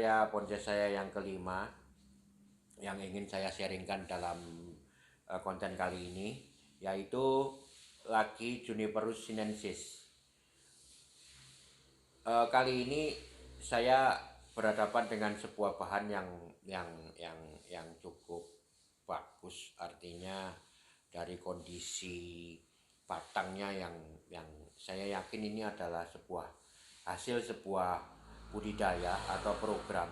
karya bonsai saya yang kelima yang ingin saya sharingkan dalam konten kali ini, yaitu Lagi Juniperus sinensis. Kali ini saya berhadapan dengan sebuah bahan yang cukup bagus, artinya dari kondisi batangnya yang saya yakin ini adalah hasil sebuah budidaya atau program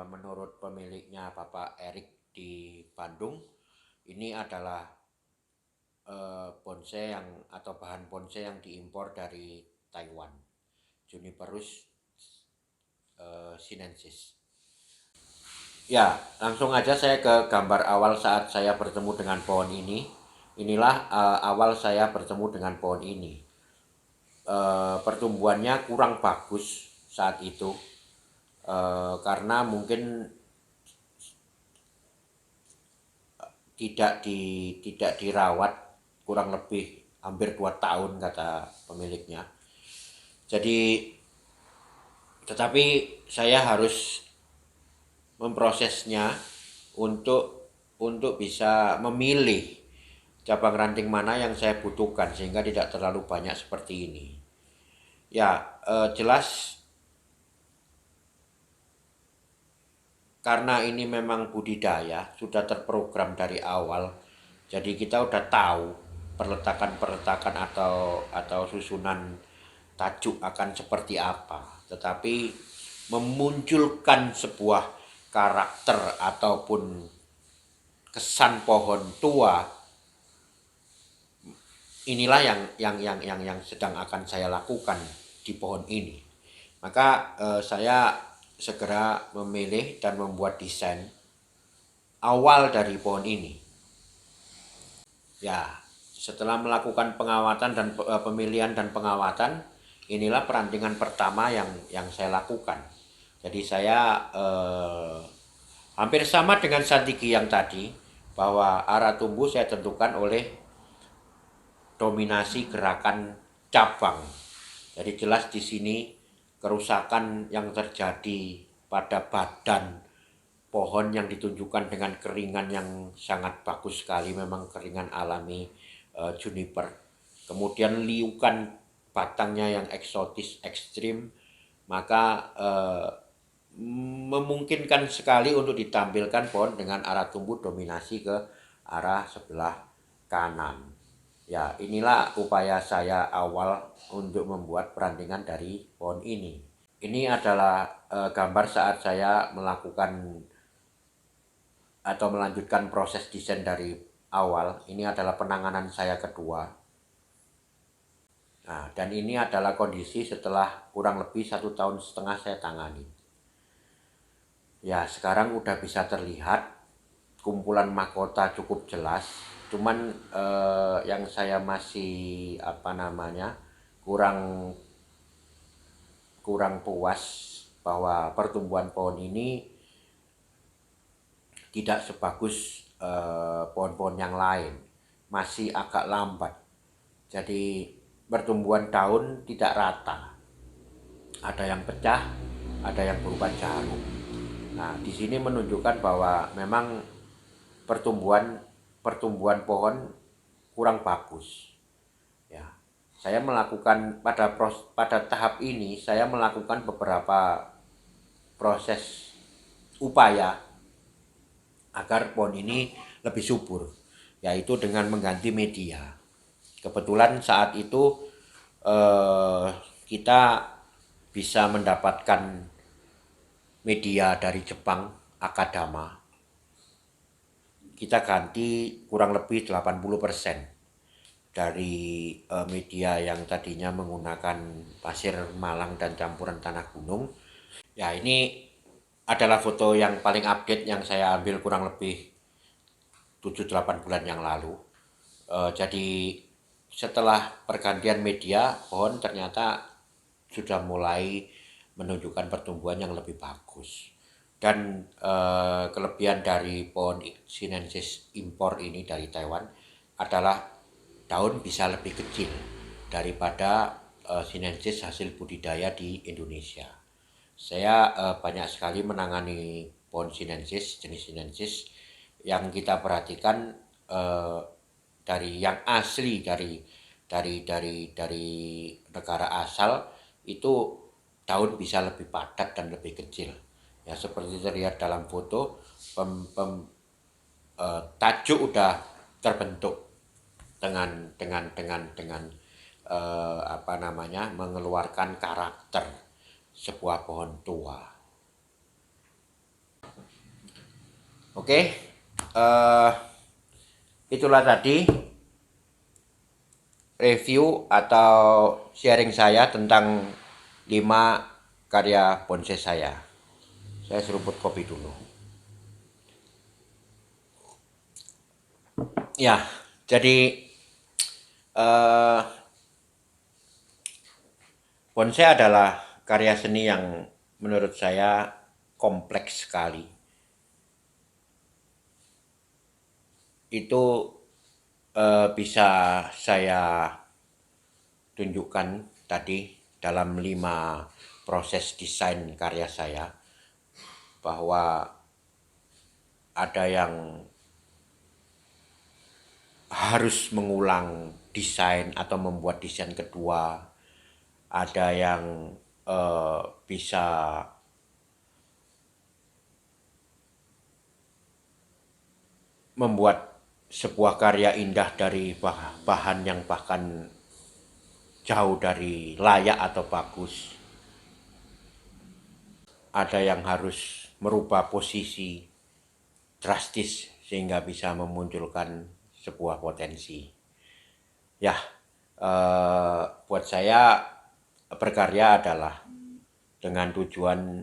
menurut pemiliknya Bapak Erik di Bandung. Ini adalah bonsai atau bahan bonsai yang diimpor dari Taiwan, Juniperus sinensis. Ya, langsung aja saya ke gambar awal saat saya bertemu dengan pohon ini. Inilah awal saya bertemu dengan pohon ini. Pertumbuhannya kurang bagus saat itu, karena mungkin tidak dirawat kurang lebih hampir 2 tahun kata pemiliknya. Tetapi saya harus memprosesnya untuk bisa memilih cabang ranting mana yang saya butuhkan sehingga tidak terlalu banyak seperti ini. Ya, jelas karena ini memang budidaya, sudah terprogram dari awal. Jadi kita udah tahu perletakan atau susunan tajuk akan seperti apa. Tetapi memunculkan sebuah karakter ataupun kesan pohon tua, inilah yang sedang akan saya lakukan di pohon ini. Maka saya segera memilih dan membuat desain awal dari pohon ini. Ya, setelah melakukan pengawatan dan pemilihan dan pengawatan, inilah perantingan pertama yang saya lakukan. Jadi saya hampir sama dengan strategi yang tadi, bahwa arah tumbuh saya tentukan oleh dominasi gerakan cabang. Jadi jelas di sini kerusakan yang terjadi pada badan pohon yang ditunjukkan dengan keringan yang sangat bagus sekali, memang keringan alami juniper. Kemudian liukan batangnya yang eksotis ekstrim, maka memungkinkan sekali untuk ditampilkan pohon dengan arah tumbuh dominasi ke arah sebelah kanan. Ya, inilah upaya saya awal untuk membuat perantingan dari pohon ini. Ini adalah gambar saat saya melakukan atau melanjutkan proses desain dari awal. Ini adalah penanganan saya kedua. Nah, dan ini adalah kondisi setelah kurang lebih 1,5 tahun saya tangani. Ya, sekarang udah bisa terlihat kumpulan mahkota cukup jelas. Cuman yang saya masih kurang puas bahwa pertumbuhan pohon ini tidak sebagus pohon-pohon yang lain, masih agak lambat. Jadi pertumbuhan daun tidak rata, ada yang pecah, ada yang berupa jarum. Nah, di sini menunjukkan bahwa memang pertumbuhan pohon kurang bagus. Ya, saya melakukan pada tahap ini saya melakukan beberapa proses upaya agar pohon ini lebih subur, yaitu dengan mengganti media. Kebetulan saat itu kita bisa mendapatkan media dari Jepang, Akadama. Kita ganti kurang lebih 80% dari media yang tadinya menggunakan pasir malang dan campuran tanah gunung. Ya, ini adalah foto yang paling update yang saya ambil kurang lebih 7-8 bulan yang lalu. Jadi setelah pergantian media, pohon ternyata sudah mulai menunjukkan pertumbuhan yang lebih bagus. Dan kelebihan dari pohon sinensis impor ini dari Taiwan adalah daun bisa lebih kecil daripada sinensis hasil budidaya di Indonesia. Saya banyak sekali menangani pohon sinensis, jenis sinensis yang kita perhatikan dari yang asli dari negara asal itu daun bisa lebih padat dan lebih kecil. Ya seperti terlihat dalam foto, tajuk udah terbentuk dengan mengeluarkan karakter sebuah pohon tua. Oke, itulah tadi review atau sharing saya tentang 5 karya bonsai saya. Saya seruput kopi dulu. Ya, jadi bonsai adalah karya seni yang menurut saya kompleks sekali. Itu bisa saya tunjukkan tadi dalam 5 proses desain karya saya, bahwa ada yang harus mengulang desain atau membuat desain kedua, ada yang bisa membuat sebuah karya indah dari bahan yang bahkan jauh dari layak atau bagus. Ada yang harus merubah posisi drastis sehingga bisa memunculkan sebuah potensi. Ya, buat saya berkarya adalah dengan tujuan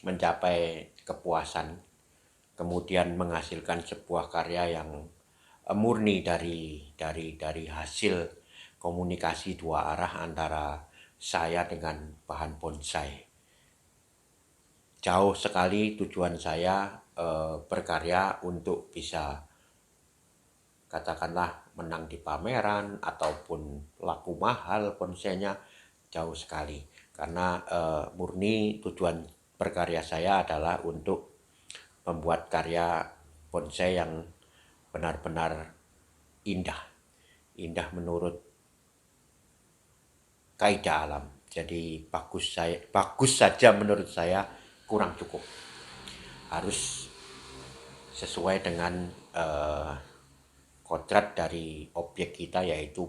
mencapai kepuasan, kemudian menghasilkan sebuah karya yang murni dari hasil komunikasi dua arah antara saya dengan bahan bonsai. Jauh sekali tujuan saya berkarya untuk bisa katakanlah menang di pameran ataupun laku mahal bonsainya, jauh sekali. Karena murni tujuan berkarya saya adalah untuk membuat karya bonsai yang benar-benar indah. Indah menurut kaidah alam. Jadi bagus saja menurut saya kurang cukup. Harus sesuai dengan kodrat dari objek kita, yaitu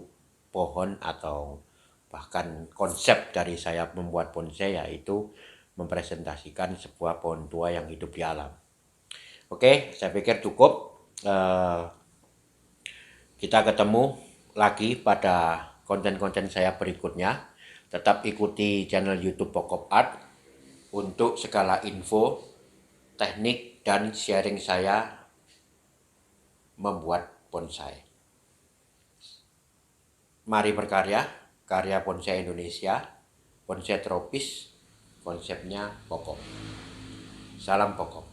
pohon, atau bahkan konsep dari saya membuat bonsai yaitu mempresentasikan sebuah pohon tua yang hidup di alam. Oke, saya pikir cukup. Kita ketemu lagi pada konten-konten saya berikutnya. Tetap ikuti channel YouTube Pokop Art untuk segala info, teknik, dan sharing saya membuat bonsai. Mari berkarya, karya bonsai Indonesia, bonsai tropis, konsepnya pokok. Salam pokok.